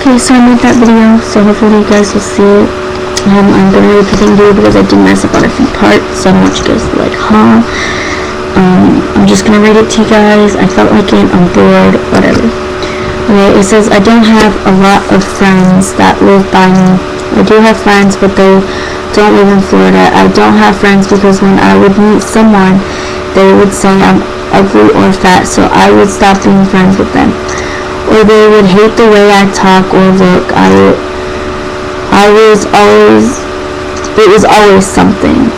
Okay, so I made that video, so hopefully you guys will see it. I'm gonna repeat the video because I did mess up on a few parts, so I want you guys to be like, huh? I'm just gonna read it to you guys. I felt like it, I'm bored, whatever. Okay, it says, I don't have a lot of friends that live by me. I do have friends, but they don't live in Florida. I don't have friends because when I would meet someone, they would say I'm ugly or fat, so I would stop being friends with them. Or they would hate the way I talk or look. It was always something.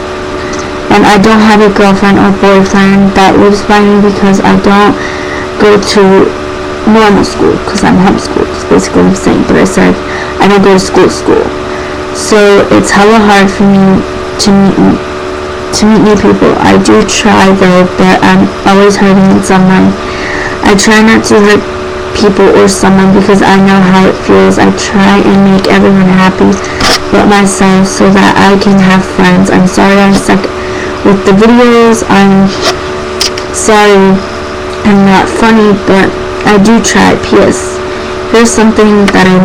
And I don't have a girlfriend or boyfriend that lives by me because I don't go to normal school because I'm homeschooled. It's basically what I'm saying, but I said I don't go to school. So it's hella hard for me to meet new people. I do try though, but I'm always hurting in some way. I try not to hurt people or someone because I know how it feels. I try and make everyone happy but myself so that I can have friends. I'm sorry I'm stuck with the videos. I'm sorry I'm not funny, but I do try. P.S. Here's something that I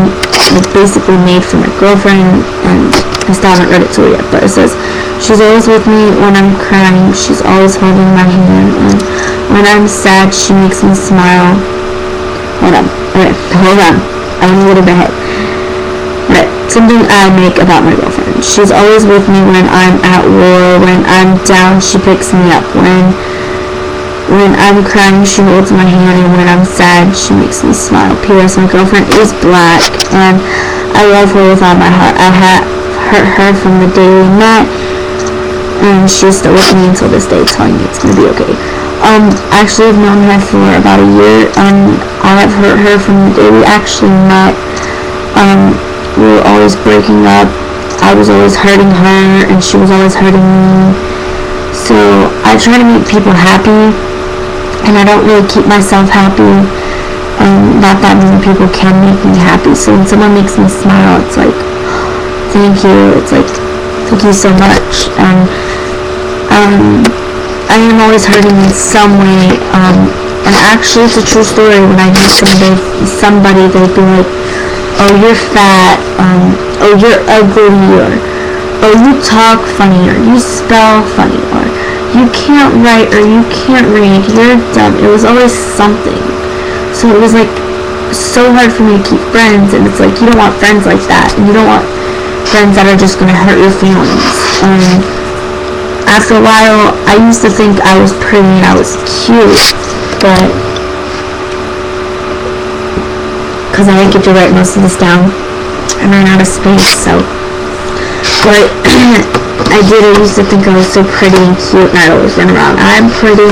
basically made for my girlfriend, and I still haven't read it to her yet, but it says, she's always with me when I'm crying. She's always holding my hand, and when I'm sad, she makes me smile. Hold on. I'm a little bit ahead. Right. Something I make about my girlfriend. She's always with me when I'm at war. When I'm down, she picks me up. When I'm crying, she holds my hand, and when I'm sad, she makes me smile. P.S. My girlfriend is black, and I love her with all my heart. I have hurt her from the day we met, and she's still with me until this day, telling me it's gonna be okay. Actually, I've known her for about a year, and I have hurt her from the day we actually met. We were always breaking up. I was always hurting her, and she was always hurting me. So I try to make people happy, and I don't really keep myself happy. Not that many people can make me happy. So when someone makes me smile, it's like, thank you. It's like, thank you so much. And I am always hurting in some way. And actually, it's a true story. When I meet somebody, they'd be like, oh, you're fat. Oh, you're ugly. Or, oh, you talk funny. Or you spell funny. Or you can't write. Or you can't read. You're dumb. It was always something. So it was like so hard for me to keep friends. And it's like, you don't want friends like that. And you don't want friends that are just going to hurt your feelings. After a while, I used to think I was pretty and I was cute, but because I didn't get to write most of this down, I ran out of space. So, but I used to think I was so pretty and cute, and I'd always run around, I'm pretty.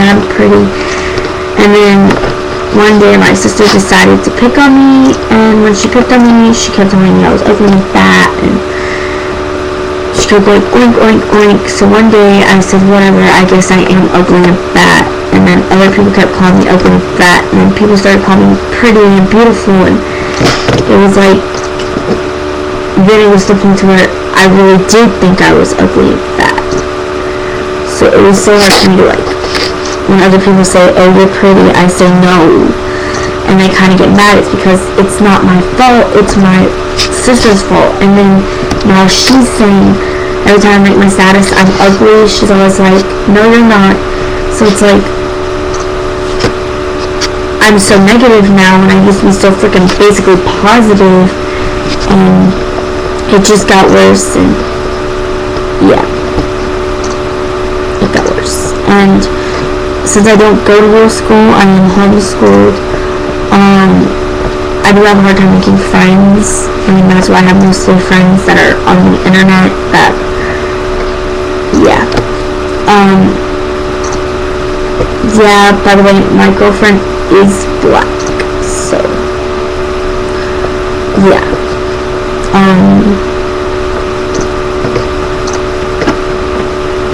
And then one day my sister decided to pick on me, and when she picked on me, she kept telling me I was ugly and fat, and she kept going oink, oink, oink. So one day I said, whatever, I guess I am ugly and fat. And then other people kept calling me ugly and fat. And then people started calling me pretty and beautiful. And it was like, then it was looking to where I really did think I was ugly and fat. So it was so hard for me to like, when other people say, oh, you're pretty, I say no. And I kind of get mad. It's because it's not my fault, it's my sister's fault. And then now she's saying, every time I make my status, I'm ugly. She's always like, no, you're not. So it's like, I'm so negative now when I used to be so freaking basically positive. And it just got worse. And yeah, it got worse. And since I don't go to real school, I am homeschooled. I do have a hard time making friends. I mean, that's why I have mostly friends that are on the internet. That, yeah. Yeah, by the way, my girlfriend is black. So, yeah.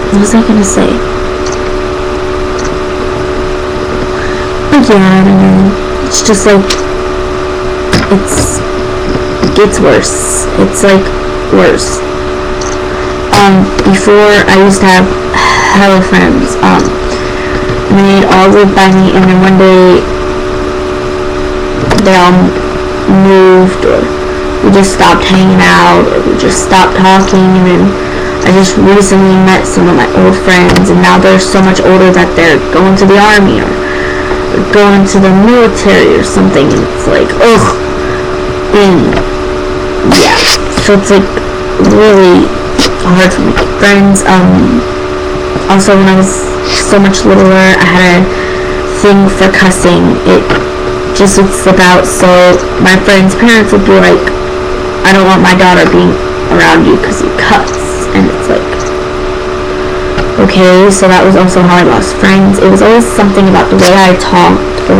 What was I gonna say? But yeah, I don't know. It's just like, it gets worse. It's like worse. Before I used to have hella friends. And they all lived by me, and then one day they all moved, or just stopped hanging out, or we just stopped talking, and then I just recently met some of my old friends, and now they're so much older that they're going to the army or going to the military or something, and it's like, ugh. And yeah, so it's like really hard for me to make friends. Also, when I was so much littler, I had a thing for cussing. It just would slip out, so my friends' parents would be like, I don't want my daughter being around you because you cuss. And it's like, okay, so that was also how I lost friends. It was always something about the way I talked, or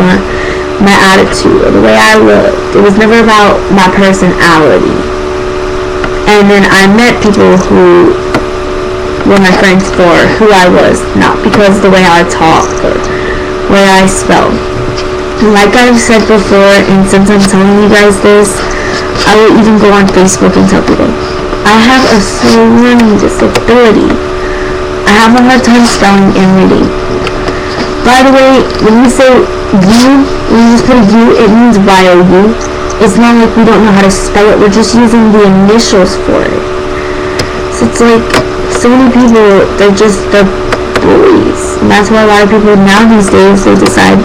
my attitude, or the way I looked. It was never about my personality. And then I met people who were my friends for who I was, not because the way I talked or the way I spelled. Like I've said before, and since I'm telling you guys this, I will even go on Facebook and tell people, I have a slow learning disability. I have a hard time spelling and reading. By the way, when you say you, when you just put a U, it means Y-O-U. It's not like we don't know how to spell it, we're just using the initials for it. So it's like, so many people, they're bullies. And that's why a lot of people now these days, they decide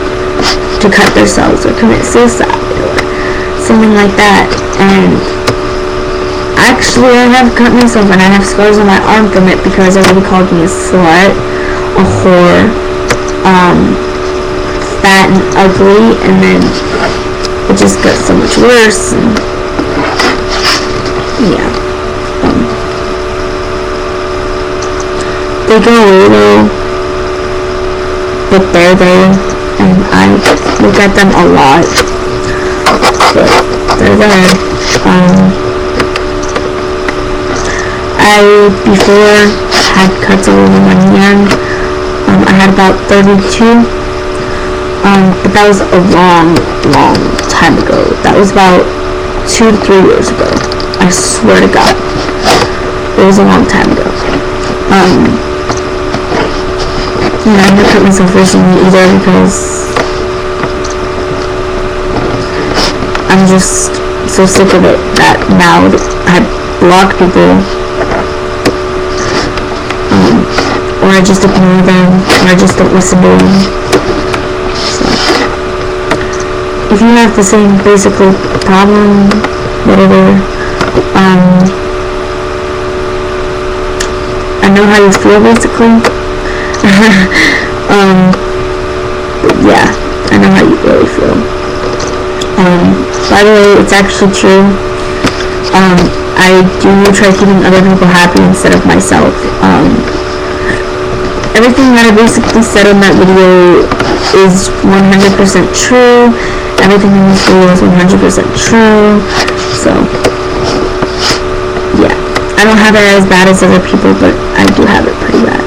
to cut themselves or commit suicide or something like that. And actually, I have cut myself and I have scars on my arm from it because everybody called me a slut, a whore, fat and ugly, and then it just got so much worse. And yeah, they go away though, but they're there, and I look at them a lot, but they're there. I before had cuts all over my hand. I had about 32, but that was a long time ago. That was about 2 to 3 years ago. I swear to God, it was a long time ago. Yeah, I never cut myself recently either because I'm just so sick of it that now I block people. Or I just ignore them, or I just don't listen to them. So, if you have the same basically problem, whatever, I know how you feel basically. Yeah, I know how you really feel. By the way, it's actually true. I do try keeping other people happy instead of myself. Everything that I basically said in that video is 100% true. Everything in this video is 100% true. So, yeah. I don't have it as bad as other people, but I do have it pretty bad.